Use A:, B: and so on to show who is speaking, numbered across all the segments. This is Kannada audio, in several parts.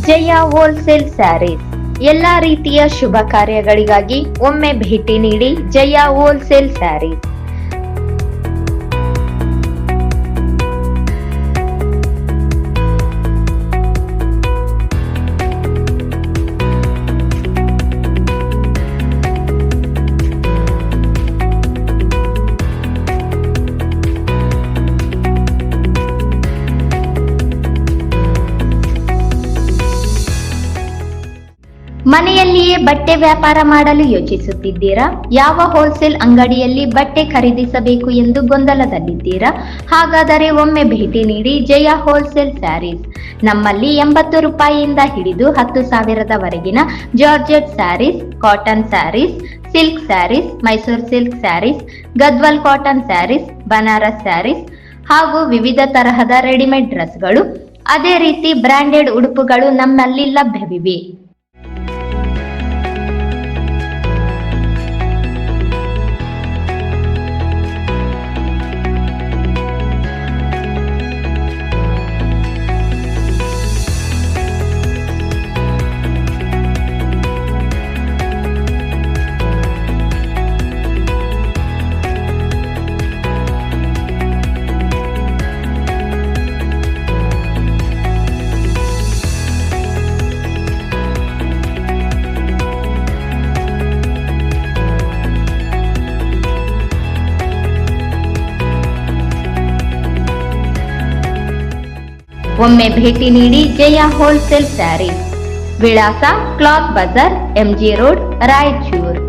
A: ಜಯ ಹೋಲ್ಸೇಲ್ ಸ್ಯಾರೀಸ್ ಎಲ್ಲಾ ರೀತಿಯ ಶುಭ ಕಾರ್ಯಗಳಿಗಾಗಿ ಒಮ್ಮೆ ಭೇಟಿ ನೀಡಿ ಜಯ ಹೋಲ್ಸೇಲ್ ಸ್ಯಾರೀಸ್. ಮನೆಯಲ್ಲಿಯೇ ಬಟ್ಟೆ ವ್ಯಾಪಾರ ಮಾಡಲು ಯೋಚಿಸುತ್ತಿದ್ದೀರಾ? ಯಾವ ಹೋಲ್ಸೇಲ್ ಅಂಗಡಿಯಲ್ಲಿ ಬಟ್ಟೆ ಖರೀದಿಸಬೇಕು ಎಂದು ಗೊಂದಲದಲ್ಲಿದ್ದೀರಾ? ಹಾಗಾದರೆ ಒಮ್ಮೆ ಭೇಟಿ ನೀಡಿ ಜಯ ಹೋಲ್ಸೇಲ್ ಸ್ಯಾರೀಸ್. ನಮ್ಮಲ್ಲಿ 80 ರೂಪಾಯಿಯಿಂದ ಹಿಡಿದು 10,000ವರೆಗಿನ georgette sarees, cotton sarees, silk sarees, Mysuru silk sarees, Gadwal cotton sarees, Banaras sarees ಹಾಗೂ ವಿವಿಧ ತರಹದ ರೆಡಿಮೇಡ್ ಡ್ರೆಸ್ಗಳು, ಅದೇ ರೀತಿ ಬ್ರಾಂಡೆಡ್ ಉಡುಪುಗಳು ನಮ್ಮಲ್ಲಿ ಲಭ್ಯವಿವೆ. ಒಮ್ಮೆ ಭೇಟಿ ನೀಡಿ ಜಯ ಹೋಲ್ಸೇಲ್ ಸ್ಯಾರೀಸ್. ವಿಳಾಸ cloth Bazaar, MG road, Raichur.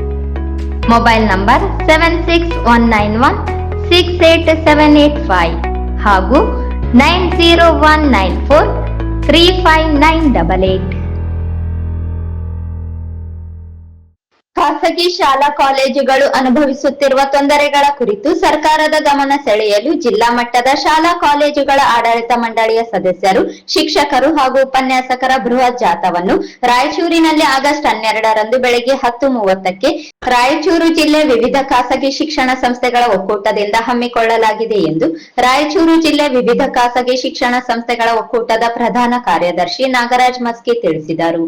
A: Mobile number 7619168785 ಹಾಗೂ 9019435988. ಖಾಸಗಿ ಶಾಲಾ ಕಾಲೇಜುಗಳು ಅನುಭವಿಸುತ್ತಿರುವ ತೊಂದರೆಗಳ ಕುರಿತು ಸರ್ಕಾರದ ಗಮನ ಸೆಳೆಯಲು ಜಿಲ್ಲಾ ಮಟ್ಟದ ಶಾಲಾ ಕಾಲೇಜುಗಳ ಆಡಳಿತ ಮಂಡಳಿಯ ಸದಸ್ಯರು, ಶಿಕ್ಷಕರು ಹಾಗೂ ಉಪನ್ಯಾಸಕರ ಬೃಹತ್ ಜಾಥಾವನ್ನು ರಾಯಚೂರಿನಲ್ಲಿ ಆಗಸ್ಟ್ 12ರಂದು ಬೆಳಗ್ಗೆ 10:30ಕ್ಕೆ ರಾಯಚೂರು ಜಿಲ್ಲೆ ವಿವಿಧ ಖಾಸಗಿ ಶಿಕ್ಷಣ ಸಂಸ್ಥೆಗಳ ಒಕ್ಕೂಟದಿಂದ ಹಮ್ಮಿಕೊಳ್ಳಲಾಗಿದೆ ಎಂದು ರಾಯಚೂರು ಜಿಲ್ಲೆ ವಿವಿಧ ಖಾಸಗಿ ಶಿಕ್ಷಣ ಸಂಸ್ಥೆಗಳ ಒಕ್ಕೂಟದ ಪ್ರಧಾನ ಕಾರ್ಯದರ್ಶಿ ನಾಗರಾಜ್ ಮಸ್ಕಿ ತಿಳಿಸಿದರು.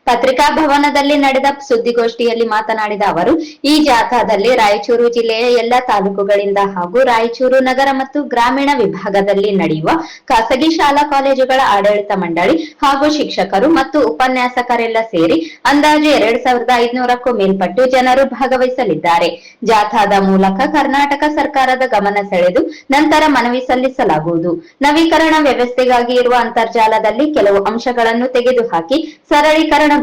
A: ಪತ್ರಿಕಾ ಭವನದಲ್ಲಿ ನಡೆದ ಸುದ್ದಿಗೋಷ್ಠಿಯಲ್ಲಿ ಮಾತನಾಡಿದ ಅವರು, ಈ ಜಾಥಾದಲ್ಲಿ ರಾಯಚೂರು ಜಿಲ್ಲೆಯ ಎಲ್ಲ ತಾಲೂಕುಗಳಿಂದ ಹಾಗೂ ರಾಯಚೂರು ನಗರ ಮತ್ತು ಗ್ರಾಮೀಣ ವಿಭಾಗದಲ್ಲಿ ನಡೆಯುವ ಖಾಸಗಿ ಶಾಲಾ ಕಾಲೇಜುಗಳ ಆಡಳಿತ ಮಂಡಳಿ ಹಾಗೂ ಶಿಕ್ಷಕರು ಮತ್ತು ಉಪನ್ಯಾಸಕರೆಲ್ಲ ಸೇರಿ ಅಂದಾಜು 2,500ಕ್ಕೂ ಮೇಲ್ಪಟ್ಟು ಜನರು ಭಾಗವಹಿಸಲಿದ್ದಾರೆ. ಜಾಥಾದ ಮೂಲಕ ಕರ್ನಾಟಕ ಸರ್ಕಾರದ ಗಮನ ಸೆಳೆದು ನಂತರ ಮನವಿ ಸಲ್ಲಿಸಲಾಗುವುದು. ನವೀಕರಣ ವ್ಯವಸ್ಥೆಗಾಗಿ ಇರುವ ಅಂತರ್ಜಾಲದಲ್ಲಿ ಕೆಲವು ಅಂಶಗಳನ್ನು ತೆಗೆದುಹಾಕಿ ಸರಳೀಕರಣಗೊಳಿಸುವುದು,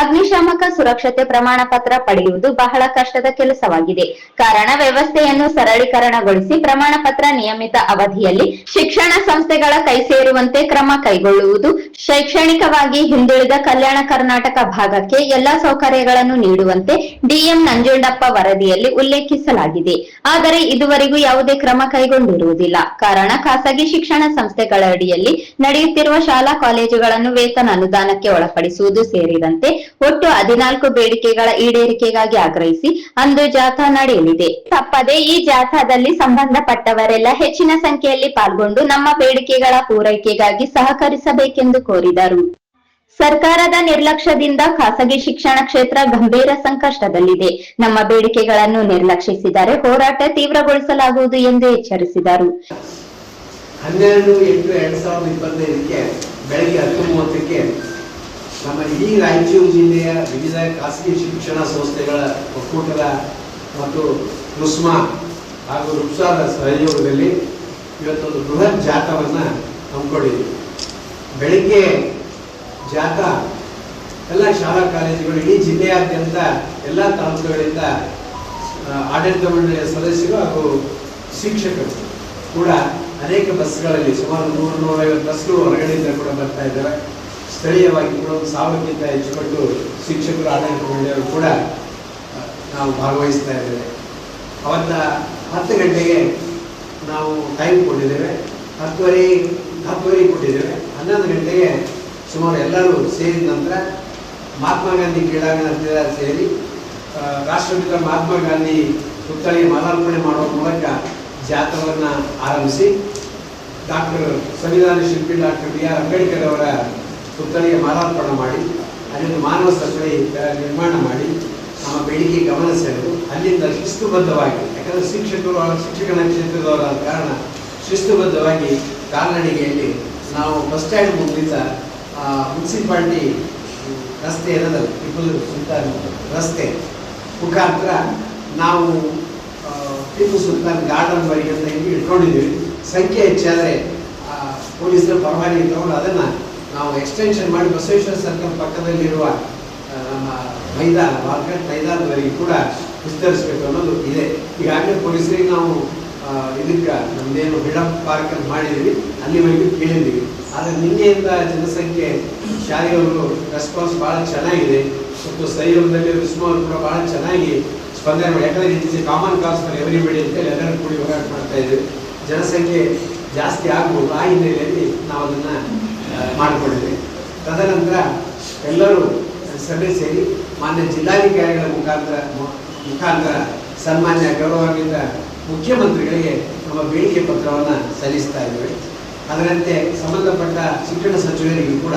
A: ಅಗ್ನಿಶಾಮಕ ಸುರಕ್ಷತೆ ಪ್ರಮಾಣ ಪತ್ರ ಪಡೆಯುವುದು ಬಹಳ ಕಷ್ಟದ ಕೆಲಸವಾಗಿದೆ. ಕಾರಣ ವ್ಯವಸ್ಥೆಯನ್ನು ಸರಳೀಕರಣಗೊಳಿಸಿ ಪ್ರಮಾಣ ಪತ್ರ ನಿಯಮಿತ ಅವಧಿಯಲ್ಲಿ ಶಿಕ್ಷಣ ಸಂಸ್ಥೆಗಳ ಕೈ ಸೇರುವಂತೆ ಕ್ರಮ ಕೈಗೊಳ್ಳುವುದು, ಶೈಕ್ಷಣಿಕವಾಗಿ ಹಿಂದುಳಿದ ಕಲ್ಯಾಣ ಕರ್ನಾಟಕ ಭಾಗಕ್ಕೆ ಎಲ್ಲಾ ಸೌಕರ್ಯಗಳನ್ನು ನೀಡುವಂತೆ ಡಿಎಂ ನಂಜುಂಡಪ್ಪ ವರದಿಯಲ್ಲಿ ಉಲ್ಲೇಖಿಸಲಾಗಿದೆ. ಆದರೆ ಇದುವರೆಗೂ ಯಾವುದೇ ಕ್ರಮ ಕೈಗೊಂಡಿರುವುದಿಲ್ಲ. ಕಾರಣ ಖಾಸಗಿ ಶಿಕ್ಷಣ ಸಂಸ್ಥೆಗಳ ಅಡಿಯಲ್ಲಿ ನಡೆಯುತ್ತಿರುವ ಶಾಲಾ ಕಾಲೇಜುಗಳನ್ನು ವೇತನ ಅನುದಾನಕ್ಕೆ ಒಳಪಡಿಸುವುದು ಸೇರಿದಂತೆ ಒಟ್ಟು 14 ಬೇಡಿಕೆಗಳ ಈಡೇರಿಕೆಗಾಗಿ ಆಗ್ರಹಿಸಿ ಅಂದು ಜಾಥಾ ನಡೆಯಲಿದೆ. ತಪ್ಪದೆ ಈ ಜಾಥಾದಲ್ಲಿ ಸಂಬಂಧಪಟ್ಟವರೆಲ್ಲ ಹೆಚ್ಚಿನ ಸಂಖ್ಯೆಯಲ್ಲಿ ಪಾಲ್ಗೊಂಡು ನಮ್ಮ ಬೇಡಿಕೆಗಳ ಪೂರೈಕೆಗಾಗಿ ಸಹಕರಿಸಬೇಕೆಂದು ಕೋರಿದರು. ಸರ್ಕಾರದ ನಿರ್ಲಕ್ಷ್ಯದಿಂದ ಖಾಸಗಿ ಶಿಕ್ಷಣ ಕ್ಷೇತ್ರ ಗಂಭೀರ ಸಂಕಷ್ಟದಲ್ಲಿದೆ. ನಮ್ಮ ಬೇಡಿಕೆಗಳನ್ನು ನಿರ್ಲಕ್ಷಿಸಿದರೆ ಹೋರಾಟ ತೀವ್ರಗೊಳಿಸಲಾಗುವುದು ಎಂದು ಎಚ್ಚರಿಸಿದರು.
B: 12/8/2025 ಬೆಳಗ್ಗೆ 10:30ಕ್ಕೆ ನಮ್ಮ ಇಡೀ ರಾಯಚೂರು ಜಿಲ್ಲೆಯ ವಿವಿಧ ಖಾಸಗಿ ಶಿಕ್ಷಣ ಸಂಸ್ಥೆಗಳ ಒಕ್ಕೂಟದ ಮತ್ತು ರುಸ್ಮಾ ಹಾಗೂ ರುಪ್ಸಾದ ಸಹಯೋಗದಲ್ಲಿ ಇವತ್ತೊಂದು ಬೃಹತ್ ಜಾಥಾವನ್ನು ಹಮ್ಮಿಕೊಂಡಿದ್ದೀವಿ. ಬೆಳಗ್ಗೆ ಜಾಥಾ ಎಲ್ಲ ಶಾಲಾ ಕಾಲೇಜುಗಳು ಇಡೀ ಜಿಲ್ಲೆಯಾದ್ಯಂತ ಎಲ್ಲ ತಾಲೂಕುಗಳಿಂದ ಆಡಳಿತ ಮಂಡಳಿಯ ಸದಸ್ಯರು ಹಾಗೂ ಶಿಕ್ಷಕರು ಕೂಡ ಅನೇಕ ಬಸ್ಗಳಲ್ಲಿ ಸುಮಾರು 100-150 ಬಸ್ಗಳು ಹೊರಗಡೆಯಿಂದ ಕೂಡ ಬರ್ತಾ ಇದ್ದಾರೆ. ಸ್ಥಳೀಯವಾಗಿ ಕೂಡ 1,000ಕ್ಕಿಂತ ಹೆಚ್ಚು ಪಟ್ಟು ಶಿಕ್ಷಕರು, ಆಡಳಿತ ಮಂಡಳಿಯವರು ಕೂಡ ನಾವು ಭಾಗವಹಿಸ್ತಾ ಇದ್ದೇವೆ. ಅವತ್ತ 10 ಗಂಟೆಗೆ ನಾವು ಟೈಮ್ ಕೊಟ್ಟಿದ್ದೇವೆ, 10:30 ಕೊಟ್ಟಿದ್ದೇವೆ. 11 ಗಂಟೆಗೆ ಸುಮಾರು ಎಲ್ಲರೂ ಸೇರಿದ ನಂತರ ಮಹಾತ್ಮ ಗಾಂಧಿ ಕ್ರೀಡಾಂಗಣ ಸೇರಿ ರಾಷ್ಟ್ರಪಿತ ಮಹಾತ್ಮ ಗಾಂಧಿ ಪುತ್ಥಳಿಗೆ ಮಾಲಾರ್ಪಣೆ ಮಾಡುವ ಮೂಲಕ ಜಾಥಾವನ್ನು ಆರಂಭಿಸಿ ಡಾಕ್ಟರ್ ಸಂವಿಧಾನ ಶಿಲ್ಪಿ ಡಾಕ್ಟರ್ BR ಅಂಬೇಡ್ಕರ್ ಅವರ ಪುತ್ಥಳಿಗೆ ಮಾಲಾರ್ಪಣೆ ಮಾಡಿ ಅಲ್ಲಿಂದ ಮಾನವ ಸರಪಳಿ ನಿರ್ಮಾಣ ಮಾಡಿ ನಮ್ಮ ಬೇಡಿಕೆ ಗಮನ ಸೆಳೆದು ಅಲ್ಲಿಂದ ಶಿಸ್ತುಬದ್ಧವಾಗಿ, ಯಾಕಂದರೆ ಶಿಕ್ಷಕನ ಕ್ಷೇತ್ರದವರಾದ ಕಾರಣ ಶಿಸ್ತುಬದ್ಧವಾಗಿ ಕಾಲ್ನಡಿಗೆಯಲ್ಲಿ ನಾವು ಬಸ್ ಸ್ಟ್ಯಾಂಡ್ ಮುಗಿದ ಮುನ್ಸಿಪಾಲ್ಟಿ ರಸ್ತೆ ಏನದಲ್ಲ ಟಿಪ್ಪು ಸುಲ್ತಾನ್ ರಸ್ತೆ ಮುಖಾಂತರ ನಾವು ಟಿಪ್ಪು ಸುಲ್ತಾನ್ ಗಾರ್ಡನ್ ವರೆಗೆ ಅಂತ ಇಲ್ಲಿ ಇಟ್ಕೊಂಡಿದ್ದೀವಿ. ಸಂಖ್ಯೆ ಹೆಚ್ಚಾದರೆ ಪೊಲೀಸರ ಪರವಾನಗಿ ತಗೊಂಡು ಅದನ್ನು ನಾವು ಎಕ್ಸ್ಟೆನ್ಷನ್ ಮಾಡಿ ಬಸವೇಶ್ವರ ಸರ್ಕಲ್ ಪಕ್ಕದಲ್ಲಿರುವ ನಮ್ಮ ಮೈದಾನ ವಾಲ್ಕಟ್ ಮೈದಾನದವರೆಗೆ ಕೂಡ ವಿಸ್ತರಿಸಬೇಕು ಅನ್ನೋದು ಇದೆ. ಈಗಾಗಲೇ ಪೊಲೀಸರಿಗೆ ನಾವು ಇದಕ್ಕೆ ನಮ್ಮದೇನು ಫ್ರೀಡಮ್ ಪಾರ್ಕ್ ಅಂತ ಮಾಡಿದ್ದೀವಿ, ಅಲ್ಲಿವರೆಗೂ ಕೇಳಿದ್ದೀವಿ. ಆದರೆ ನಿನ್ನೆಯಿಂದ ಜನಸಂಖ್ಯೆ ಶಾಲೆಯವರು ರೆಸ್ಪಾನ್ಸ್ ಭಾಳ ಚೆನ್ನಾಗಿದೆ ಮತ್ತು ಸಹಯೋಗದಲ್ಲಿ ವಿಸ್ಮವರು ಕೂಡ ಭಾಳ ಚೆನ್ನಾಗಿ ಸ್ಪಂದನೆ ಮಾಡಿ, ಯಾಕಂದರೆ ಇದು ಕಾಮನ್ ಕಾಸ್ ಫಾರ್ ಎವ್ರಿಬಡಿ ಅಂತೇಳಿ ಎಲ್ಲರೂ ಕೂಡಿ ಹೋರಾಟ ಮಾಡ್ತಾ ಇದ್ದೀವಿ. ಜನಸಂಖ್ಯೆ ಜಾಸ್ತಿ ಆಗ್ಬೋದು, ಆ ಹಿನ್ನೆಲೆಯಲ್ಲಿ ನಾವು ಅದನ್ನು ಮಾಡಿಕೊಂಡಿದ್ದೀವಿ. ತದನಂತರ ಎಲ್ಲರೂ ಸಭೆ ಸೇರಿ ಮಾನ್ಯ ಜಿಲ್ಲಾಧಿಕಾರಿಗಳ ಮುಖಾಂತರ ಸನ್ಮಾನ್ಯ ಗೌರವಾನ್ವಿತ ಮುಖ್ಯಮಂತ್ರಿಗಳಿಗೆ ನಮ್ಮ ಬೇಡಿಕೆ ಪತ್ರವನ್ನು ಸಲ್ಲಿಸ್ತಾ ಇದ್ದೇವೆ. ಅದರಂತೆ ಸಂಬಂಧಪಟ್ಟ ಶಿಕ್ಷಣ ಸಚಿವರಿಗೂ ಕೂಡ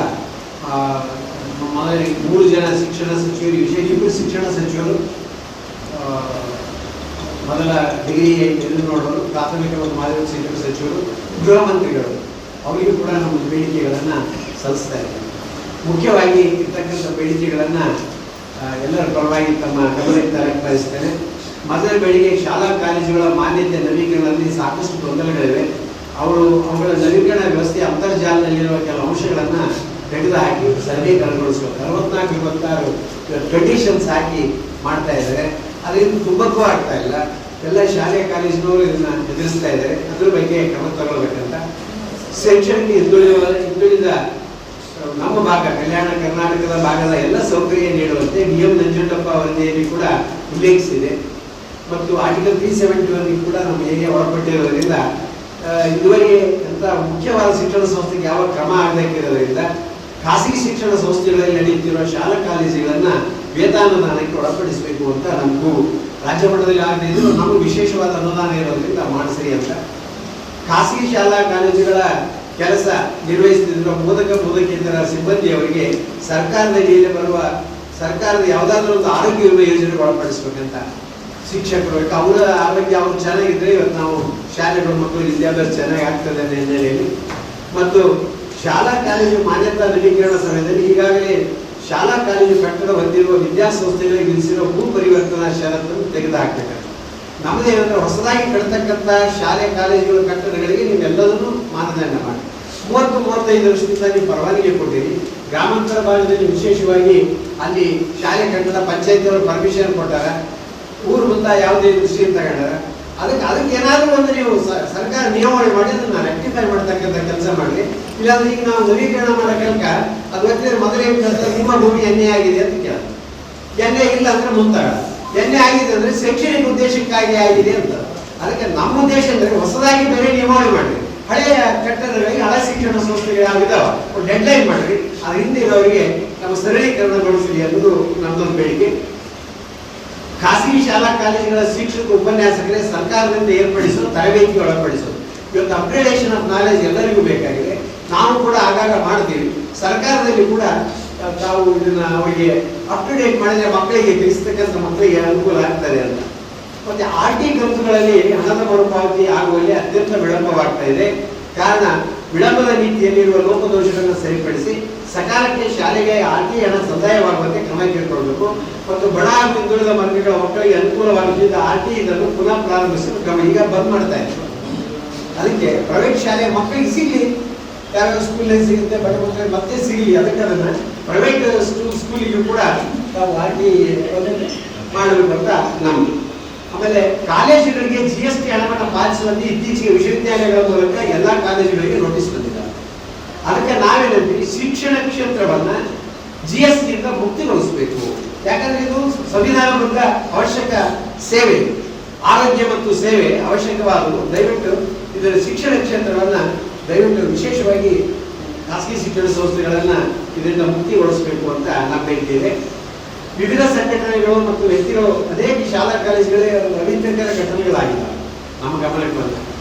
B: ಮೊದಲಿಗೆ 3 ಜನ ಶಿಕ್ಷಣ ಸಚಿವರು, ವಿಶೇಷ 2 ಶಿಕ್ಷಣ ಸಚಿವರು, ಮೊದಲ ಡಿಗ್ರಿ ನೋಡೋರು, ಪ್ರಾಥಮಿಕ ಮತ್ತು ಮಾಧ್ಯಮಿಕ ಶಿಕ್ಷಣ ಸಚಿವರು, ಗೃಹ ಮಂತ್ರಿಗಳು, ಅವರಿಗೂ ಕೂಡ ನಮ್ಮ ಬೇಡಿಕೆಗಳನ್ನು ಸಲ್ಲಿಸ್ತಾ ಇದ್ದೇವೆ. ಮುಖ್ಯವಾಗಿ ಇರ್ತಕ್ಕಂಥ ಬೇಡಿಕೆಗಳನ್ನು ಎಲ್ಲರ ಪರವಾಗಿ ತಮ್ಮ ಗಮನಕ್ಕೆ ತರಕ್ಕೆ ಮೊದಲ ಬೇಡಿಕೆ ಶಾಲಾ ಕಾಲೇಜುಗಳ ಮಾನ್ಯತೆ ನವೀಕರಣದಲ್ಲಿ ಸಾಕಷ್ಟು ಗೊಂದಲಗಳಿವೆ. ಅವುಗಳ ನವೀಕರಣ ವ್ಯವಸ್ಥೆ ಅಂತರ್ಜಾಲದಲ್ಲಿರುವ ಕೆಲವು ಅಂಶಗಳನ್ನು ತೆಗೆದುಹಾಕಿ ಸರ್ವೇಕರಣಗೊಳಿಸಬೇಕು. 64-56 ಕಂಡೀಷನ್ಸ್ ಹಾಕಿ ಮಾಡ್ತಾ ಇದ್ದಾರೆ. ಅದರಿಂದ ತುಂಬಕ್ಕೂ ಆಗ್ತಾ ಇಲ್ಲ. ಎಲ್ಲ ಶಾಲೆ ಕಾಲೇಜಿನವರು ಇದನ್ನು ಎದುರಿಸ್ತಾ ಇದ್ದಾರೆ. ಅದ್ರ ಬಗ್ಗೆ ಕ್ರಮ ತಗೊಳ್ಬೇಕಂತ ಶೈಕ್ಷಣಿಕ ಹಿಂದುಳಿದ ನಮ್ಮ ಭಾಗ, ಕಲ್ಯಾಣ ಕರ್ನಾಟಕದ ಭಾಗದ ಎಲ್ಲ ಸೌಕರ್ಯ ನೀಡುವಂತೆ BM ನಂಜುಂಡಪ್ಪ ವರದಿಯಲ್ಲಿ ಕೂಡ ಉಲ್ಲೇಖಿಸಿದೆ. ಮತ್ತು ಆರ್ಟಿಕಲ್ 371 ಕೂಡ ನಮ್ಮ ಏರಿಯಾ ಒಳಪಟ್ಟಿರೋದ್ರಿಂದ ಇದುವರೆಗೆ ಅಂತ ಮುಖ್ಯವಾದ ಶಿಕ್ಷಣ ಸಂಸ್ಥೆಗೆ ಯಾವ ಕ್ರಮ ಆಗಬೇಕಿರೋದ್ರಿಂದ ಖಾಸಗಿ ಶಿಕ್ಷಣ ಸಂಸ್ಥೆಗಳಲ್ಲಿ ನಡೆಯುತ್ತಿರುವ ಶಾಲಾ ಕಾಲೇಜುಗಳನ್ನು ವೇತನಾದಾನಕ್ಕೆ ಒಳಪಡಿಸಬೇಕು ಅಂತ ನಮಗೂ ರಾಜ್ಯ ಮಟ್ಟದಲ್ಲಿ ಆಗದೇ ಇದ್ರು ನಮಗೆ ವಿಶೇಷವಾದ ಅನುದಾನ ಇರೋದ್ರಿಂದ ಮಾಡಿಸ್ರಿ ಅಂತ. ಖಾಸಗಿ ಶಾಲಾ ಕಾಲೇಜುಗಳ ಕೆಲಸ ನಿರ್ವಹಿಸುತ್ತಿರುವ ಬೋಧಕೇತರ ಸಿಬ್ಬಂದಿಯವರಿಗೆ ಸರ್ಕಾರದಲ್ಲಿ ಬರುವ ಸರ್ಕಾರದ ಯಾವುದಾದ್ರೂ ಒಂದು ಆರೋಗ್ಯ ವಿಮೆ ಯೋಜನೆಗೆ ಒಳಪಡಿಸ್ಬೇಕಂತ. ಶಿಕ್ಷಕರು ಅವರ ಆರೋಗ್ಯ ಅವರು ಚೆನ್ನಾಗಿದ್ರೆ ಇವತ್ತು ನಾವು ಶಾಲೆಗಳ ಮಕ್ಕಳು ವಿದ್ಯಾಭ್ಯಾಸ ಚೆನ್ನಾಗಿ ಆಗ್ತದೆ ಅನ್ನೋ ಹಿನ್ನೆಲೆಯಲ್ಲಿ ಮತ್ತು ಶಾಲಾ ಕಾಲೇಜು ಮಾನ್ಯತಾ ನವೀಕರಣ ಸಮಯದಲ್ಲಿ ಈಗಾಗಲೇ ಶಾಲಾ ಕಾಲೇಜು ಕಟ್ಟಡ ಹೊಂದಿರುವ ವಿದ್ಯಾಸಂಸ್ಥೆಗಳಿಗೆ ವಿಧಿಸಿರುವ ಭೂ ಪರಿವರ್ತನಾ ಷರತ್ತನ್ನು ತೆಗೆದುಹಾಕಬೇಕು. ನಮ್ಮದೇ ಏನಂದ್ರೆ ಹೊಸದಾಗಿ ಕಟ್ಟತಕ್ಕಂಥ ಶಾಲೆ ಕಾಲೇಜುಗಳ ಕಟ್ಟಡಗಳಿಗೆ ನೀವೆಲ್ಲದನ್ನು ಮಾನದಂಡ ಮಾಡಿ 30-35 ವರ್ಷದಿಂದ ನೀವು ಪರವಾನಗಿ ಕೊಟ್ಟಿರಿ. ಗ್ರಾಮಾಂತರ ಭಾಗದಲ್ಲಿ ವಿಶೇಷವಾಗಿ ಅಲ್ಲಿ ಶಾಲೆ ಕಟ್ಟಡ ಪಂಚಾಯತಿಯವರು ಪರ್ಮಿಷನ್ ಕೊಟ್ಟಾರ, ಊರು ಮುಂದ ಯಾವುದೇ ದೃಷ್ಟಿ ತಗೊಂಡಾರ. ಅದಕ್ಕೆ ಏನಾದರೂ ಒಂದು ನೀವು ಸರ್ಕಾರ ನಿಯಮಾವಳಿ ಮಾಡಿ ಅದನ್ನು ರೆಕ್ಟಿಫೈ ಮಾಡ್ತಕ್ಕಂಥ ಕೆಲಸ ಮಾಡಲಿ. ಇಲ್ಲಾಂದ್ರೆ ಈಗ ನಾವು ನವೀಕರಣ ಮಾಡೋ ಕೆಲಕ ಅದು ವ್ಯಕ್ತಿ ಮೊದಲೇ ನಿಮ್ಮ ಭೂಮಿ ಎಣ್ಣೆ ಆಗಿದೆ ಅಂತ ಕೇಳ, ಎಣ್ಣೆ ಇಲ್ಲ ಅಂದ್ರೆ ಮುಂತಾಗ, ಎಣ್ಣೆ ಆಗಿದೆ ಅಂದ್ರೆ ಶೈಕ್ಷಣಿಕ ಉದ್ದೇಶಕ್ಕಾಗಿ ಆಗಿದೆ ಅಂತ. ಅದಕ್ಕೆ ನಮ್ಮ ಉದ್ದೇಶ ಅಂದ್ರೆ ಹೊಸದಾಗಿ ಬೇರೆ ನಿಯಮಾವಳಿ ಮಾಡ್ರಿ. ಹಳೆಯ ಕಟ್ಟಡಗಳಿಗೆ ಹಳೆ ಶಿಕ್ಷಣ ಸಂಸ್ಥೆಗಳು ಯಾವಿದಾವ ಡೆಡ್ ಲೈನ್ ಮಾಡ್ರಿ, ಅದ್ರ ಹಿಂದೆ ಇರೋರಿಗೆ ನಮ್ಮ ಸರಳೀಕರಣಗೊಳಿಸಲಿ ಅನ್ನೋದು ನಮ್ಮದೊಂದು ಬೇಡಿಕೆ. ಖಾಸಗಿ ಶಾಲಾ ಕಾಲೇಜುಗಳ ಶಿಕ್ಷಕ ಉಪನ್ಯಾಸಕರೇ ಸರ್ಕಾರದಿಂದ ಏರ್ಪಡಿಸೋ ತರಬೇತಿಗೆ ಒಳಪಡಿಸೋದು. ಇವತ್ತು ಅಪ್ಗ್ರೇಡೇಷನ್ ಆಫ್ ನಾಲೆಜ್ ಎಲ್ಲರಿಗೂ ಬೇಕಾಗಿದೆ. ನಾವು ಕೂಡ ಆಗಾಗ ಮಾಡ್ತೀವಿ. ಸರ್ಕಾರದಲ್ಲಿ ಕೂಡ ತಾವು ಇದನ್ನ ಅವರಿಗೆ ಅಪ್ ಟು ಡೇಟ್ ಮಾಡಿದ್ರೆ ಮಕ್ಕಳಿಗೆ ತಿಳಿಸ್ತಕ್ಕಂಥ ಮಕ್ಕಳಿಗೆ ಅನುಕೂಲ ಆಗ್ತದೆ ಅಂತ. ಮತ್ತೆ RT ಕಂತುಗಳಲ್ಲಿ ಹಣದ ಮರುಪಾವತಿ ಆಗುವಲ್ಲಿ ಅತ್ಯಂತ ವಿಳಂಬವಾಗ್ತಾ ಇದೆ. ಕಾರಣ ವಿಳಂಬದ ನೀತಿಯಲ್ಲಿರುವ ಲೋಪದೋಷಗಳನ್ನು ಸರಿಪಡಿಸಿ ಸಕಾಲಕ್ಕೆ ಶಾಲೆಗೆ RT ಹಣ ಸಂದಾಯವಾಗುವಂತೆ ಕ್ರಮ ಕೈಗೊಳ್ಳಬೇಕು. ಮತ್ತು ಬಡ ಹಿಂದುಳಿದ ವರ್ಗಗಳ ಮಕ್ಕಳಿಗೆ ಅನುಕೂಲವಾಗುತ್ತಿದ್ದ RT ಇದನ್ನು ಪುನಃ ಪ್ರಾರಂಭಿಸಲು ಕ್ರಮ ಈಗ ಬಂದ್ ಮಾಡ್ತಾ ಇದ್ರು. ಅದಕ್ಕೆ ಪ್ರೈವೇಟ್ ಶಾಲೆ ಮಕ್ಕಳಿಗೆ ಸಿಗಲಿ, ಯಾವ್ಯಾವ ಸ್ಕೂಲಲ್ಲಿ ಸಿಗುತ್ತೆ ಬಡ ಮಕ್ಕಳಿಗೆ ಮತ್ತೆ ಸಿಗಲಿ, ಅದಕ್ಕೆ ಅದನ್ನ ಪ್ರೈವೇಟ್ ಸ್ಕೂಲಿಗೂ ಕೂಡ ನಾವು RT ಮಾಡಬೇಕು ಅಂತ ನಮ್ದು. ಆಮೇಲೆ ಕಾಲೇಜುಗಳಿಗೆ GST ಹಣವನ್ನು ಪಾಲಿಸುವಂತೆ ಇತ್ತೀಚೆಗೆ ವಿಶ್ವವಿದ್ಯಾಲಯಗಳ ಮೂಲಕ ಎಲ್ಲಾ ಕಾಲೇಜುಗಳಿಗೆ ನೋಟಿಸ್ ಬಂದಿದ್ದಾರೆ. ಅದಕ್ಕೆ ನಾವೇನಂತೀವಿ, ಶಿಕ್ಷಣ ಕ್ಷೇತ್ರವನ್ನ GST ಇಂದ ಮುಕ್ತಿಗೊಳಿಸಬೇಕು. ಯಾಕಂದ್ರೆ ಇದು ಸಂವಿಧಾನಬದ್ಧ ಅವಶ್ಯಕ ಸೇವೆ, ಆರೋಗ್ಯ ಮತ್ತು ಸೇವೆ ಅವಶ್ಯಕವಾದವು. ದಯವಿಟ್ಟು ಇದರ ಶಿಕ್ಷಣ ಕ್ಷೇತ್ರವನ್ನ ದಯವಿಟ್ಟು ವಿಶೇಷವಾಗಿ ಖಾಸಗಿ ಶಿಕ್ಷಣ ಸಂಸ್ಥೆಗಳನ್ನ ಇದರಿಂದ ಮುಕ್ತಿಗೊಳಿಸಬೇಕು ಅಂತ ನಮ್ಮ ಬೇಡಿಕೆ. ವಿವಿಧ ಸಂಘಟನೆಗಳು ಮತ್ತು ವ್ಯಕ್ತಿಗಳು ಅನೇಕ ಶಾಲಾ ಕಾಲೇಜುಗಳೇ ಅಹಿತಕರ ಘಟನೆಗಳಾಗಿದ್ದಾವೆ. ನಮ್ಮ ಗಮನಕ್ಕೆ ಬಂದ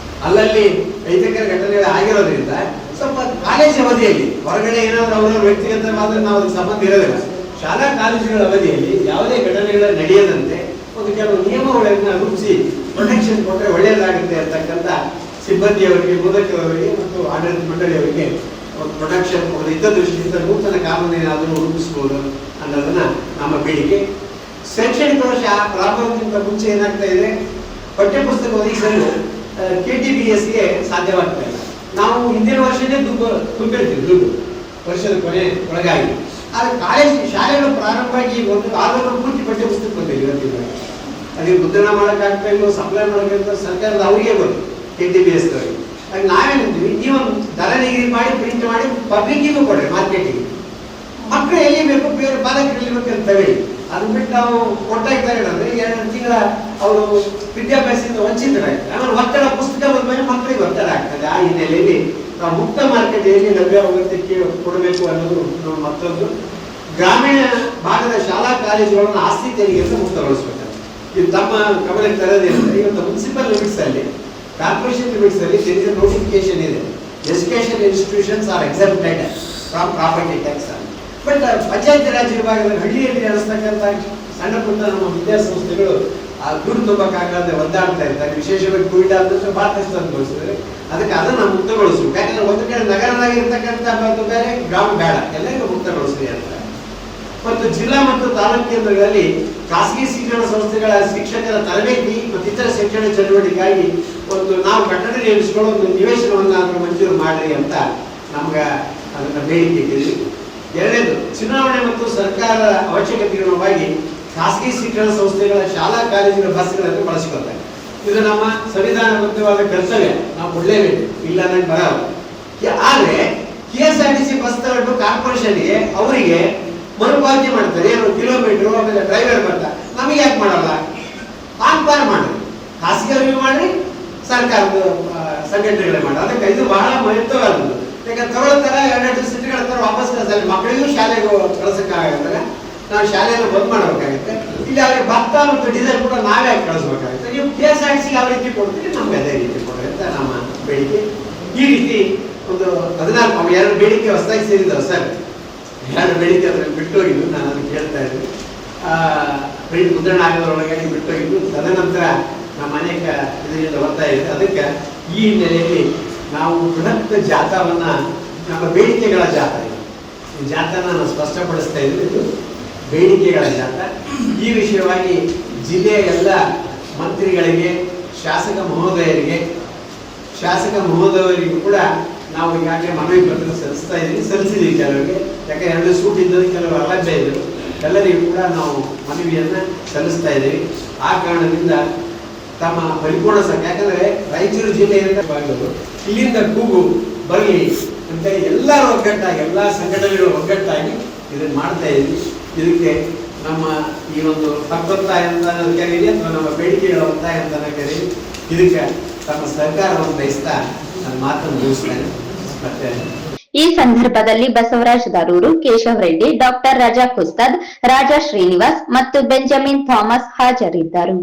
B: ಅಲ್ಲಲ್ಲಿ ಅಹಿತಕರ ಘಟನೆಗಳು ಆಗಿರೋದ್ರಿಂದ ಸ್ವಲ್ಪ ಕಾಲೇಜ್ ಅವಧಿಯಲ್ಲಿ ಹೊರಗಡೆ ಏನಾದ್ರು ಅವರ ವ್ಯಕ್ತಿಗತವಾದ ನಾವು ಅದಕ್ಕೆ ಸಂಬಂಧ ಇರೋದಿಲ್ಲ. ಶಾಲಾ ಕಾಲೇಜುಗಳ ಅವಧಿಯಲ್ಲಿ ಯಾವುದೇ ಘಟನೆಗಳ ನಡೆಯದಂತೆ ಒಂದು ಕೆಲವು ನಿಯಮಗಳನ್ನು ರೂಪಿಸಿ ಪ್ರೊಟೆಕ್ಷನ್ ಕೊಟ್ಟರೆ ಒಳ್ಳೆಯದಾಗುತ್ತೆ ಅಂತಕ್ಕಂಥ ಸಿಬ್ಬಂದಿಯವರಿಗೆ, ಬೋಧಕರವರಿಗೆ ಮತ್ತು ಆಡಳಿತ ಮಂಡಳಿಯವರಿಗೆ ಒಂದು ಪ್ರೊಟೆಕ್ಷನ್ ಕೊಡೋದು ಹಿತದೃಷ್ಟಿಯಿಂದ ನೂತನ ಕಾನೂನು ಏನಾದರೂ ರೂಪಿಸಬಹುದು ಅನ್ನೋದನ್ನ ನಮ್ಮ ಬೇಡಿಕೆ. ಶೈಕ್ಷಣಿಕ ವರ್ಷ ಪ್ರಾರಂಭಕ್ಕಿಂತ ಮುಂಚೆ ಏನಾಗ್ತಾ ಇದೆ, ಪಠ್ಯಪುಸ್ತಕ ಒದಗಿಸಲು KTBSಗೆ ಸಾಧ್ಯವಾಗ್ತಾ ಇಲ್ಲ. ನಾವು ಹಿಂದಿನ ವರ್ಷನೇ ತುಂಬಿರ್ತೀವಿ ದುಡ್ಡು ವರ್ಷದ ಕೊನೆ ಒಳಗಾಗಿ. ಆದರೆ ಕಾಲೇಜ್ ಶಾಲೆಗಳು ಪ್ರಾರಂಭ ಆಗಿ ಒಂದು ಆದರೂ ಪೂರ್ತಿ ಪಠ್ಯಪುಸ್ತಕ ಬಂದಿಲ್ಲ ಇವತ್ತಿನ. ಅದಕ್ಕೆ ಮುದ್ರಣ ಮಾಡೋಕ್ಕಾಗ್ತಾ ಇಲ್ಲ, ಸಪ್ಲೈ ಮಾಡೋಕ್ಕಾಗ್ತಾ ಸರ್ಕಾರದ ಅವರಿಗೆ ಬಂತು KTBS ಅವರಿಗೆ. ಹಾಗೆ ನಾವೇನಿದ್ವಿ, ನೀವು ದರ ನಿಗದಿ ಮಾಡಿ ಪ್ರಿಂಟ್ ಮಾಡಿ ಪಬ್ಲಿಕ್ಕಿಗೂ ಕೊಡ್ರಿ, ಮಾರ್ಕೆಟಿಗೆ. ಮಕ್ಕಳು ಎಲ್ಲಿ ಬೇಕು ಬೇರೆ ಪಾಲಕರು ಎಲ್ಲಿಬೇಕಂತ ಹೇಳಿ ಅದನ್ನ ಬಿಟ್ಟು ನಾವು ಕೊಟ್ಟಾಗ್ತಾರೆ ಅಂದ್ರೆ 2 ತಿಂಗಳ ಅವರು ವಿದ್ಯಾಭ್ಯಾಸದಿಂದ ವಂಚಿತರಾಗ್ತಾರೆ. ಆಮೇಲೆ ಒತ್ತಡ ಪುಸ್ತಕ ಬಂದ ಮೇಲೆ ಮಕ್ಕಳಿಗೆ ಒತ್ತಡ ಆಗ್ತದೆ. ಆ ಹಿನ್ನೆಲೆಯಲ್ಲಿ ನಾವು ಮುಕ್ತ ಮಾರುಕಟ್ಟೆಯಲ್ಲಿ ಲಭ್ಯವಾಗುತ್ತಕ್ಕೆ ಕೊಡಬೇಕು ಅನ್ನೋದು ಮತ್ತೊಂದು. ಗ್ರಾಮೀಣ ಭಾಗದ ಶಾಲಾ ಕಾಲೇಜುಗಳನ್ನು ಆಸ್ತಿ ತೆರಿಗೆಯಿಂದ ಮುಕ್ತಗೊಳಿಸಬೇಕು. ಇದು ತಮ್ಮ ಗಮನಕ್ಕೆ ತರೋದೇನೆಂದ್ರೆ, ಇವತ್ತು ಮುನ್ಸಿಪಲ್ ಲಿಮಿಟ್ಸ್ ಅಲ್ಲಿ, ಕಾರ್ಪೊರೇಷನ್ ಲಿಮಿಟ್ಸ್ ಅಲ್ಲಿ ತೆರಿಗೆ ನೋಟಿಫಿಕೇಶನ್ ಇದೆ, education institutions are excepted from property tax. But panchayat Raj ವಿಭಾಗದಲ್ಲಿ ಹಳ್ಳಿಯಲ್ಲಿ ನಡೆಸ್ತಕ್ಕಂಥ ಸಣ್ಣ ಪುಟ್ಟ ನಮ್ಮ ವಿದ್ಯಾಸಂಸ್ಥೆಗಳು ಆ ದುಡ್ಡು ತುಂಬಕ್ಕಾಗದೆ ಒದ್ದಾಡ್ತಾ ಇರ್ತಾರೆ. ವಿಶೇಷವಾಗಿ ಕೋವಿಡ್ ಆದ ನಂತರ ಬಹಳ ಕಷ್ಟ ಅನುಭವಿಸಿದ್ದಾರೆ. ಅದಕ್ಕೆ ಅದನ್ನು ಮುಕ್ತಗೊಳಿಸಬೇಕು. ಯಾಕಂದ್ರೆ ಒಂದು ಕಡೆ ನಗರದಾಗಿರ್ತಕ್ಕಂಥ ಬೇರೆ, ಗ್ರಾಮ ಬೇಡ, ಎಲ್ಲರಿಗೂ ಮುಕ್ತಗೊಳಿಸಲಿ ಅಂತ. ಮತ್ತು ಜಿಲ್ಲಾ ಮತ್ತು ತಾಲೂಕು ಕೇಂದ್ರಗಳಲ್ಲಿ ಖಾಸಗಿ ಶಿಕ್ಷಣ ಸಂಸ್ಥೆಗಳ ಶಿಕ್ಷಕರ ತರಬೇತಿ ಮತ್ತು ಇತರ ಶಿಕ್ಷಣ ಚಟುವಟಿಕೆಗಾಗಿ ಒಂದು ನಾವು ಕಟ್ಟಡ ನಿರ್ಮಿಸಿಕೊಳ್ಳೋ ಒಂದು ನಿವೇಶನವನ್ನಾದರೂ ಮಂಜೂರು ಮಾಡ್ರಿ ಅಂತ ನಮ್ಗೆ ಅದನ್ನ ಬೇಡಿಕೆ ಇದೆ. ಎರಡನೇದು, ಚುನಾವಣೆ ಮತ್ತು ಸರ್ಕಾರದ ಅವಶ್ಯಕತೆಗನುಗುಣವಾಗಿ ಖಾಸಗಿ ಶಿಕ್ಷಣ ಸಂಸ್ಥೆಗಳ ಶಾಲಾ ಕಾಲೇಜುಗಳ ಬಸ್ಗಳನ್ನು ಬಳಸಿಕೊಳ್ತಾರೆ. ಇದು ನಮ್ಮ ಸಂವಿಧಾನಬದ್ಧವಾದ ಕರ್ತವ್ಯ, ನಾವು ಕೊಡಲೇಬೇಕು, ಇಲ್ಲ ಅನ್ನೋದು ಬರಲ್ಲ. ಆದ್ರೆ KSRTC ಬಸ್ ತಗೊಂಡು ಕಾರ್ಪೊರೇಷನ್ಗೆ ಅವರಿಗೆ ಮರುಪಾವತಿ ಮಾಡ್ತಾರೆ, ಏನು ಕಿಲೋಮೀಟರ್, ಆಮೇಲೆ ಡ್ರೈವರ್ ಬರ್ತಾರೆ. ನಮಗೆ ಯಾಕೆ ಮಾಡಲ್ಲ? ಪಾನ್ ಮಾಡ್ರಿ, ಖಾಸಗಿಯವರಿಗೆ ಮಾಡ್ರಿ, ಸರ್ಕಾರದ ಸಂಘಟನೆಗಳೇ ಮಾಡಿ. ಅದಕ್ಕೆ ಇದು ಬಹಳ ಮಹತ್ವವಾದದ್ದು. ಯಾಕಂದ್ರೆ ತಗೊಳ್ತಾರೆ, 2 ಸೀಟ್ಗಳ ತರ ವಾಪಸ್ ಕಳಿಸ್ತಾರೆ. ಮಕ್ಕಳಿಗೂ ಶಾಲೆಗೆ ಕಳ್ಸಕ್ಕಾಗಲ್ಲ, ನಾವು ಶಾಲೆಯನ್ನು ಬಂದ್ ಮಾಡಬೇಕಾಗುತ್ತೆ. ಇಲ್ಲಿ ಅವ್ರಿಗೆ ಭತ್ತ ಮತ್ತು ಡೀಸೆಲ್ ಕೂಡ ನಾವೇ ಕಳಿಸ್ಬೇಕಾಗುತ್ತೆ. ನೀವು KSRTC ಯಾವ ರೀತಿ ಕೊಡ್ತೀರಿ, ನಮ್ಗೆ ಅದೇ ರೀತಿ ಕೊಡ್ರಿ ಅಂತ ನಮ್ಮ ಬೇಡಿಕೆ. ಈ ರೀತಿ ಒಂದು 14 2 ಬೇಡಿಕೆ ಹೊಸದಾಗಿ ಸೇರಿದ್ದಾವೆ ಸರ್. 2 ಬೇಡಿಕೆ ಅದ್ರಲ್ಲಿ ಬಿಟ್ಟೋಗಿದ್ದು, ನಾನು ಅದನ್ನು ಕೇಳ್ತಾ ಇದ್ದೆ. ಪ್ರಿಂಟ್ ಮುದ್ರಣ ಆಗೋದ್ರೊಳಗಾಗಿ ಬಿಟ್ಟೋಗಿದ್ದು. ತದನಂತರ ನಮ್ಮ ಅನೇಕ ಇದರಿಂದ ಒತ್ತಾಯ ಇದೆ. ಅದಕ್ಕೆ ಈ ಹಿನ್ನೆಲೆಯಲ್ಲಿ ನಾವು ಬೃಹತ್ ಜಾಥಾವನ್ನ, ನಮ್ಮ ಬೇಡಿಕೆಗಳ ಜಾಥಾ, ಈ ಜಾಥಾನ ನಾವು ಸ್ಪಷ್ಟಪಡಿಸ್ತಾ ಇದ್ದೀವಿ. ಇದು ಬೇಡಿಕೆಗಳ ಜಾಥಾ. ಈ ವಿಷಯವಾಗಿ ಜಿಲ್ಲೆಯ ಎಲ್ಲ ಮಂತ್ರಿಗಳಿಗೆ, ಶಾಸಕ ಮಹೋದಯರಿಗೂ ಕೂಡ ನಾವು ಈಗಾಗಲೇ ಮನವಿ ಪತ್ರ ಸಲ್ಲಿಸಿದ್ದೀವಿ ಕೆಲವರಿಗೆ. ಯಾಕೆ 2 ಸೂಟ್ ಇದ್ದರು, ಕೆಲವರು ಅಲಭ್ಯ ಇದ್ದರು. ಎಲ್ಲರಿಗೂ ಕೂಡ ನಾವು ಮನವಿಯನ್ನ ಸಲ್ಲಿಸ್ತಾ ಇದ್ದೀವಿ. ಆ ಕಾರಣದಿಂದ ತಮ್ಮ ಪರಿಪೂರ್ಣ ಸಂಖ್ಯೆ, ಯಾಕಂದ್ರೆ ರಾಯಚೂರು ಜಿಲ್ಲೆಯಿಂದ ಭಾಗಗಳು ಇಲ್ಲಿಂದ ಕೂಗು ಬರಲಿ ಅಂತ ಎಲ್ಲರೂ ಒಗ್ಗಟ್ಟಾಗಿ, ಎಲ್ಲ ಸಂಘಟನೆಗಳು ಒಗ್ಗಟ್ಟಾಗಿ ಇದನ್ನು ಮಾಡ್ತಾ ಇದ್ವಿ. ಇದಕ್ಕೆ ನಮ್ಮ ಈ ಒಂದು ಹಕ್ಕೊತ್ತಾಯ ಅಂತ ಕರೀರಿ, ಅಥವಾ ನಮ್ಮ ಬೇಡಿಕೆಗಳ ಒತ್ತಾಯ ಅಂತ ಕರೀರಿ, ಇದಕ್ಕೆ ತಮ್ಮ ಸರ್ಕಾರವನ್ನು ಬಯಸ್ತಾ ನನ್ನ ಮಾತನ್ನು ಮುಗಿಸ್ತೇನೆ. ಮತ್ತೆ
A: ಈ ಸಂದರ್ಭದಲ್ಲಿ ಬಸವರಾಜ್ ದರೂರು, ಕೇಶವ್ ರೆಡ್ಡಿ, ಡಾಕ್ಟರ್ ರಜಾ ಕುಸ್ತದ್, ರಾಜಾ ಶ್ರೀನಿವಾಸ್ ಮತ್ತು ಬೆಂಜಮಿನ್ ಥಾಮಸ್ ಹಾಜರಿದ್ದರು.